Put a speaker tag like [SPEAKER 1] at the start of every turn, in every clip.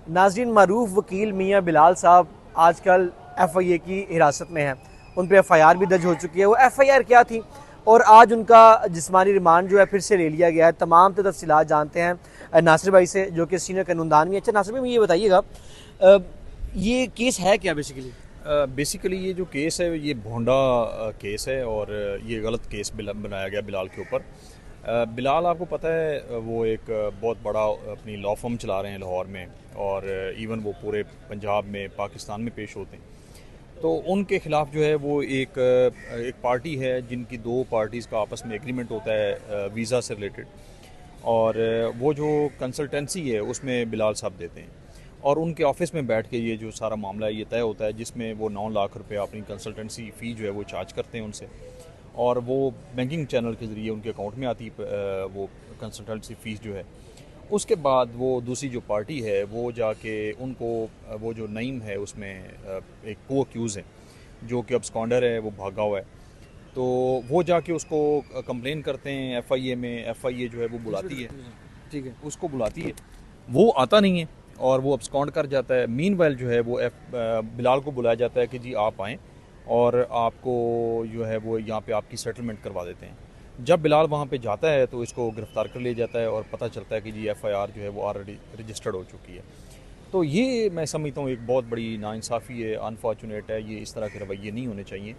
[SPEAKER 1] नाज़रीन, मारूफ वकील मियाँ बिलाल साहब आजकल FIA की हिरासत में हैं। उन पर FIR भी दर्ज हो चुकी है। वो FIR क्या थी और आज उनका जिस्मानी रिमांड जो है फिर से ले लिया गया है। तमाम तफसीलात जानते हैं नासिर भाई से, जो कि सीनियर कानूनदान भी। अच्छा नासिर भाई, ये बताइएगा ये केस है क्या बेसिकली?
[SPEAKER 2] बेसिकली ये जो केस है ये भोंडा केस है और ये गलत केस बनाया गया बिलाल के ऊपर। बिलाल आपको पता है वो एक बहुत बड़ा अपनी लॉ फर्म चला रहे हैं लाहौर में, और इवन वो पूरे पंजाब में, पाकिस्तान में पेश होते हैं। तो उनके ख़िलाफ़ जो है वो एक पार्टी है जिनकी दो पार्टीज़ का आपस में एग्रीमेंट होता है वीज़ा से रिलेटेड, और वो जो कंसल्टेंसी है उसमें बिलाल साहब देते हैं, और उनके ऑफिस में बैठ के ये जो सारा मामला है ये तय होता है, जिसमें वो 9 लाख रुपए अपनी कंसल्टेंसी फ़ी जो है वो चार्ज करते हैं उनसे, और वो बैंकिंग चैनल के ज़रिए उनके अकाउंट में आती वो कंसल्टेंसी फ़ीस जो है। उसके बाद वो दूसरी जो पार्टी है वो जाके उनको वो जो नईम है उसमें एक को अक्यूज़ है जो कि अब स्कॉन्डर है, वो भागा हुआ है, तो वो जाके उसको कंप्लेन करते हैं FIA में। FIA जो है वो बुलाती है,
[SPEAKER 1] ठीक है।
[SPEAKER 2] उसको बुलाती है, वो आता नहीं है और वो अब्सकॉन्ड कर जाता है। मीनवाइल जो है वो बिलाल को बुलाया जाता है कि जी आप आएँ और आपको जो है वो यहाँ पे आपकी सेटलमेंट करवा देते हैं। जब बिलाल वहाँ पे जाता है तो इसको गिरफ़्तार कर लिया जाता है और पता चलता है कि जी FIR जो है वो ऑलरेडी रजिस्टर्ड हो चुकी है। तो ये मैं समझता हूँ एक बहुत बड़ी नाइंसाफ़ी है, अनफॉर्चुनेट है। ये इस तरह के रवैये नहीं होने चाहिए,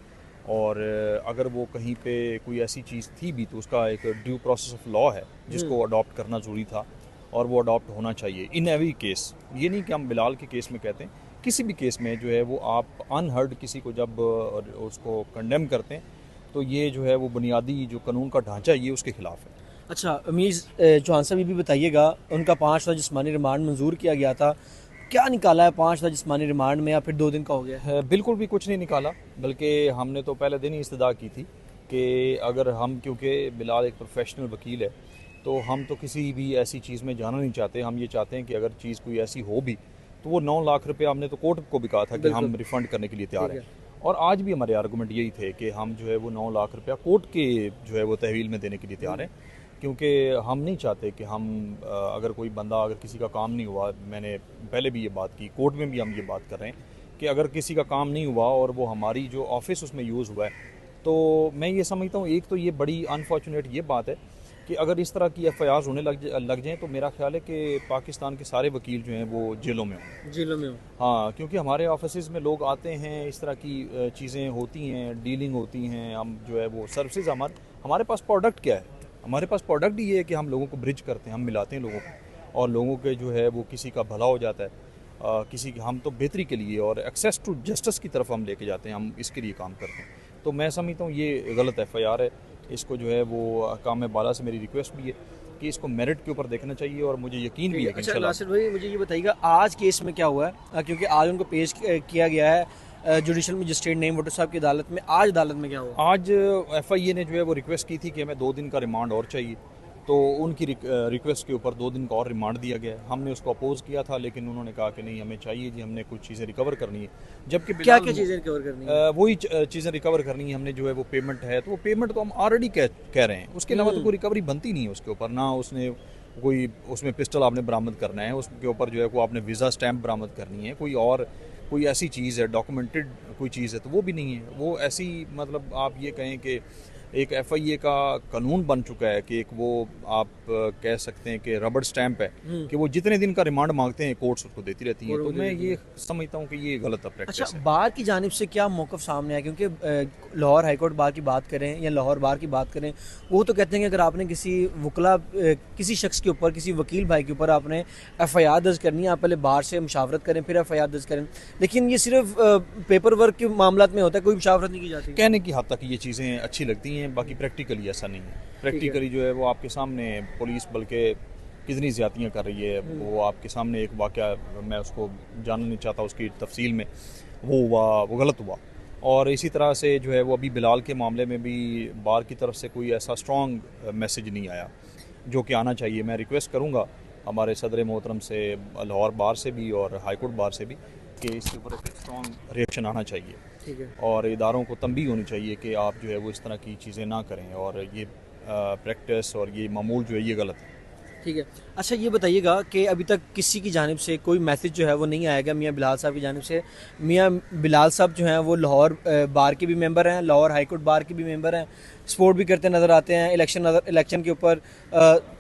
[SPEAKER 2] और अगर वो कहीं पे कोई ऐसी चीज़ थी भी तो उसका एक ड्यू प्रोसेस ऑफ लॉ है जिसको अडॉप्ट करना ज़रूरी था, और वो अडॉप्ट होना चाहिए इन एवरी केस। ये नहीं कि हम बिलाल के केस में कहते हैं, किसी भी केस में जो है वो आप अनहर्ड किसी को जब उसको कंडेम करते हैं तो ये जो है वो बुनियादी जो कानून का ढांचा है ये उसके खिलाफ है।
[SPEAKER 1] अच्छा अमीज़ चौहान साहब, ये भी बताइएगा, उनका 5 रोज़ जिस्मानी रिमांड मंजूर किया गया था, क्या निकाला है 5 रोज़ जिस्मानी रिमांड में, या फिर 2 दिन का हो गया है?
[SPEAKER 2] बिल्कुल भी कुछ नहीं निकाला, बल्कि हमने तो पहले दिन ही इस्तदा की थी कि अगर हम, क्योंकि बिलाल एक प्रोफेशनल वकील है, तो हम तो किसी भी ऐसी चीज़ में जाना नहीं चाहते। हम ये चाहते हैं कि अगर चीज़ कोई ऐसी हो भी तो वो 9 लाख रुपए, हमने तो कोर्ट को भी कहा था कि हम रिफ़ंड करने के लिए तैयार
[SPEAKER 1] ठीक
[SPEAKER 2] हैं,
[SPEAKER 1] है।
[SPEAKER 2] और आज भी हमारे आर्गूमेंट यही थे कि हम जो है वो 9 लाख रुपया कोर्ट के जो है वो तहवील में देने के लिए तैयार हैं, क्योंकि हम नहीं चाहते कि हम अगर कोई बंदा, अगर किसी का काम नहीं हुआ, मैंने पहले भी ये बात की, कोर्ट में भी हम ये बात कर रहे हैं कि अगर किसी का काम नहीं हुआ और वो हमारी जो ऑफिस उसमें यूज़ हुआ है, तो मैं ये समझता हूँ एक तो ये बड़ी अनफॉर्चुनेट ये बात है कि अगर इस तरह की FIRs होने लग जाएँ तो मेरा ख्याल है कि पाकिस्तान के सारे वकील जो हैं वो जेलों में हों।
[SPEAKER 1] जेलों में हो।
[SPEAKER 2] हाँ, क्योंकि हमारे ऑफिस में लोग आते हैं, इस तरह की चीज़ें होती हैं, डीलिंग होती हैं, हम जो है वो सर्विसेज, हमारे पास प्रोडक्ट क्या है? हमारे पास प्रोडक्ट ही ये है कि हम लोगों को ब्रिज करते हैं, हम मिलाते हैं लोगों को, और लोगों के जो है वो किसी का भला हो जाता है, किसी की, हम तो बेहतरी के लिए और एक्सेस टू जस्टिस की तरफ हम लेके जाते हैं, हम इसके लिए काम करते हैं। तो मैं समझता हूँ ये गलत FIR है। इसको जो है वो अकाम बाला से मेरी रिक्वेस्ट भी है कि इसको मेरिट के ऊपर देखना चाहिए, और मुझे यकीन भी है कि
[SPEAKER 1] अच्छा
[SPEAKER 2] इंशाल्लाह।
[SPEAKER 1] नासिर भाई, मुझे ये बताइएगा आज केस में क्या हुआ है, क्योंकि आज उनको पेश किया गया है जुडिशल मजिस्ट्रेट नेम वोटर साहब की अदालत में। आज अदालत में क्या हुआ?
[SPEAKER 2] आज FIA ने जो है वो रिक्वेस्ट की थी कि हमें 2 दिन का रिमांड और चाहिए, तो उनकी रिक्वेस्ट के ऊपर 2 दिन का और रिमांड दिया गया है। हमने उसको अपोज किया था, लेकिन उन्होंने कहा कि नहीं हमें चाहिए जी, हमने कुछ चीज़ें रिकवर करनी है। जबकि
[SPEAKER 1] क्या क्या चीज़ें रिकवर करनी है?
[SPEAKER 2] वही चीज़ें रिकवर करनी है हमने, जो है वो पेमेंट है, तो वो पेमेंट तो हम ऑलरेडी कह रहे हैं, उसके अलावा तो कोई रिकवरी बनती नहीं है उसके ऊपर। ना उसने कोई, उसमें पिस्टल आपने बरामद करना है, उसके ऊपर जो है वो आपने वीज़ा स्टैंप बरामद करनी है, कोई ऐसी चीज़ है, डॉक्यूमेंटेड कोई चीज़ है, तो वो भी नहीं है। वो ऐसी, मतलब आप ये कहें कि एक FIA का कानून बन चुका है कि एक वो आप कह सकते हैं कि रबड़ स्टैंप है कि वो जितने दिन का रिमांड मांगते हैं कोर्ट्स उसको देती रहती हैं। तो मैं ये समझता हूँ कि ये गलत प्रैक्टिस
[SPEAKER 1] अच्छा,
[SPEAKER 2] है।
[SPEAKER 1] बार की जानिब से क्या मौक़िफ़ सामने आया? क्योंकि लाहौर हाईकोर्ट बार की बात करें या लाहौर बार की बात करें, वो तो कहते हैं कि अगर आपने किसी वकला किसी शख्स के ऊपर, किसी वकील भाई के ऊपर आपने FIR दर्ज करनी है, आप पहले बार से मुशावरत करें फिर FIR दर्ज करें, लेकिन ये सिर्फ पेपर वर्क के मामला में होता है, कोई मुशावरत नहीं की जाती।
[SPEAKER 2] कहने की हद तक ये चीज़ें अच्छी लगती हैं, बाकी प्रैक्टिकली ऐसा नहीं है। प्रैक्टिकली जो है वो आपके सामने पुलिस बल्कि कितनी ज़्यादतियाँ कर रही है, वो आपके सामने एक वाक़या, मैं उसको जानना नहीं चाहता उसकी तफसील में, वो हुआ, वो गलत हुआ। और इसी तरह से जो है वो अभी बिलाल के मामले में भी बार की तरफ से कोई ऐसा स्ट्रॉन्ग मैसेज नहीं आया जो कि आना चाहिए। मैं रिक्वेस्ट करूँगा हमारे सदर मोहतरम से, लाहौर बार से भी और हाईकोर्ट बार से भी, कि इसके ऊपर एक स्ट्रॉन्ग रिएक्शन आना चाहिए,
[SPEAKER 1] ठीक है।
[SPEAKER 2] और इदारों को तंबी होनी चाहिए कि आप जो है वो इस तरह की चीज़ें ना करें, और ये प्रैक्टिस और ये मामूल जो है ये गलत है।
[SPEAKER 1] ठीक है। अच्छा ये बताइएगा कि अभी तक किसी की जानिब से कोई मैसेज जो है वो नहीं आएगा मियाँ बिलाल साहब की जानिब से? मियाँ बिलाल साहब जो हैं वो लाहौर बार के भी मेंबर हैं, लाहौर हाई कोर्ट बार के भी मेंबर हैं, सपोर्ट भी करते नज़र आते हैं इलेक्शन के ऊपर।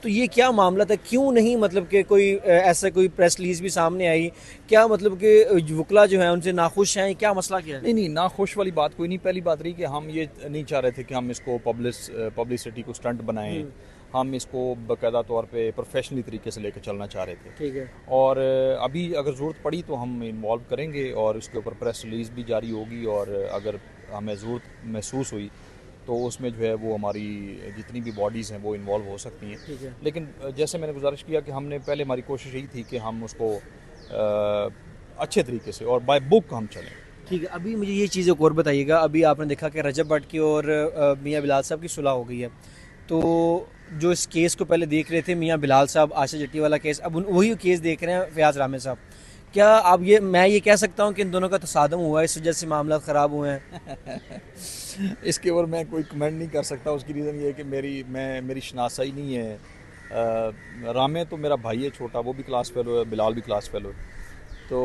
[SPEAKER 1] तो ये क्या मामला था, क्यों नहीं मतलब कि कोई ऐसा कोई प्रेस रिलीज भी सामने आई? क्या मतलब कि वकला जो है उनसे नाखुश हैं, क्या मसला क्या है?
[SPEAKER 2] नहीं नहीं, ना खुश वाली बात कोई नहीं। पहली बात रही कि हम ये नहीं चाह रहे थे कि हम इसको पब्लिसिटी को स्टंट बनाएं। हम इसको बाकायदा तौर पे प्रोफेशनली तरीके से लेकर चलना चाह रहे थे।
[SPEAKER 1] ठीक है।
[SPEAKER 2] और अभी अगर ज़रूरत पड़ी तो हम इन्वॉल्व करेंगे और उसके ऊपर प्रेस रिलीज़ भी जारी होगी, और अगर हमें ज़रूरत महसूस हुई तो उसमें जो है वो हमारी जितनी भी बॉडीज़ हैं वो इन्वॉल्व हो सकती हैं।
[SPEAKER 1] ठीक है।
[SPEAKER 2] लेकिन जैसे मैंने गुजारिश किया कि हमने पहले हमारी कोशिश यही थी कि हम उसको अच्छे तरीके से और बाय बुक हम चलें।
[SPEAKER 1] ठीक है। अभी मुझे ये चीज़ एक और बताइएगा, अभी आपने देखा कि रजब भट्ट की और मियाँ बिलाल साहब की सुलह हो गई है, तो जो इस केस को पहले देख रहे थे मियाँ बिलाल साहब, आशा जट्टी वाला केस, अब वही केस देख रहे हैं फयाज रामे साहब। क्या अब मैं ये कह सकता हूँ कि इन दोनों का तसादम हुआ है, इस वजह से मामला ख़राब हुए हैं?
[SPEAKER 2] इसके ऊपर मैं कोई कमेंट नहीं कर सकता। उसकी रीज़न ये है कि मेरी शनासाई नहीं है। रामे तो मेरा भाई है छोटा, वो भी क्लास फेलो है, बिलाल भी क्लास फेलो है। तो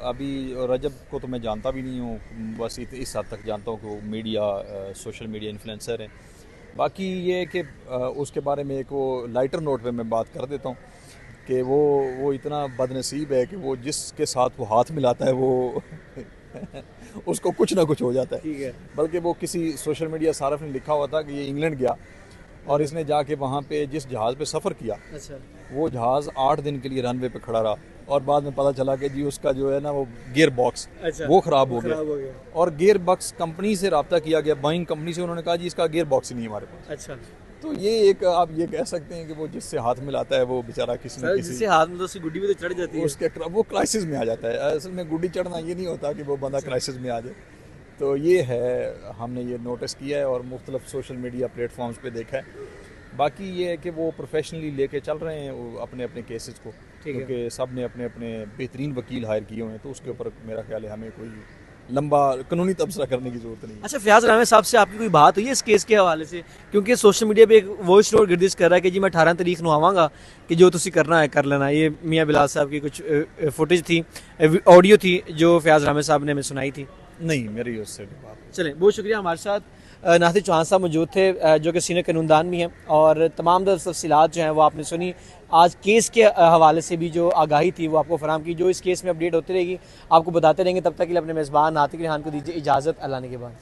[SPEAKER 2] अभी रजब को तो मैं जानता भी नहीं हूँ, बस इस हद तक जानता हूँ कि वो सोशल मीडिया इन्फ्लुएंसर हैं। बाकी ये है कि उसके बारे में एक वो लाइटर नोट पे मैं बात कर देता हूँ कि वो इतना बदनसीब है कि वो जिसके साथ वो हाथ मिलाता है वो उसको कुछ ना कुछ हो जाता है।
[SPEAKER 1] ठीक है।
[SPEAKER 2] बल्कि वो किसी सोशल मीडिया सारफ ने लिखा हुआ था कि ये इंग्लैंड गया और इसने जाके वहाँ पे जिस जहाज़ पे सफ़र किया,
[SPEAKER 1] अच्छा।
[SPEAKER 2] वो जहाज़ 8 दिन के लिए रनवे पे खड़ा रहा, और बाद में पता चला कि जी उसका जो है ना वो गियर बॉक्स
[SPEAKER 1] अच्छा,
[SPEAKER 2] वो ख़राब हो
[SPEAKER 1] खराब हो
[SPEAKER 2] गया।
[SPEAKER 1] गया।
[SPEAKER 2] और गियर बॉक्स कंपनी से रब्ता किया गया, बाइंग कंपनी से, उन्होंने कहा जी इसका गियर बॉक्स ही नहीं है हमारे पास।
[SPEAKER 1] अच्छा।
[SPEAKER 2] तो ये एक आप ये कह सकते हैं कि वो जिससे हाथ मिलाता है वो बेचारा किसी न किसी
[SPEAKER 1] जिससे हाथ में तो उसकी गुड्डी भी तो चढ़ जाती है।
[SPEAKER 2] उसके वो क्राइसिस में आ जाता है। असल में गुड्डी चढ़ना ये नहीं होता कि वो बंदा क्राइसिस में आ जाए। तो ये है, हमने ये नोटिस किया है और मुख्तलिफ सोशल मीडिया प्लेटफॉर्म्स पे देखा है। बाकी ये है कि वो प्रोफेशनली लेके चल रहे हैं अपने अपने केसेस को, क्योंकि सब ने अपने अपने बेहतरीन वकील हायर किए हुए हैं। तो उसके ऊपर मेरा ख्याल है हमें कोई लंबा कानूनी तबसरा करने की जरूरत नहीं है।
[SPEAKER 1] अच्छा, फयाज रामे साहब से आपकी कोई बात हुई है इस केस के हवाले से? क्योंकि सोशल मीडिया पे एक वॉइस नोट गर्दिश कर रहा है कि जी मैं 18 तारीख को आवांगा कि जो तुसी करना है कर लेना। ये मियाँ बिलाल साहब की कुछ फुटेज थी, ऑडियो थी जो फयाज रामे साहब ने हमें सुनाई थी।
[SPEAKER 2] नहीं, मेरी उससे भी बात।
[SPEAKER 1] चलें, बहुत शुक्रिया। हमारे साथ नासिर चौहान साहब मौजूद थे जो कि सीनियर कानूनदान भी हैं, और तमाम तफसीलात जो हैं वो आपने सुनी। आज केस के हवाले से भी जो आगाही थी वो आपको फराहम की। जो इस केस में अपडेट होती रहेगी आपको बताते रहेंगे। तब तक के लिए अपने मेज़बान नातिक रेहान को दीजिए इजाज़त। अल्लाह ने के बाद।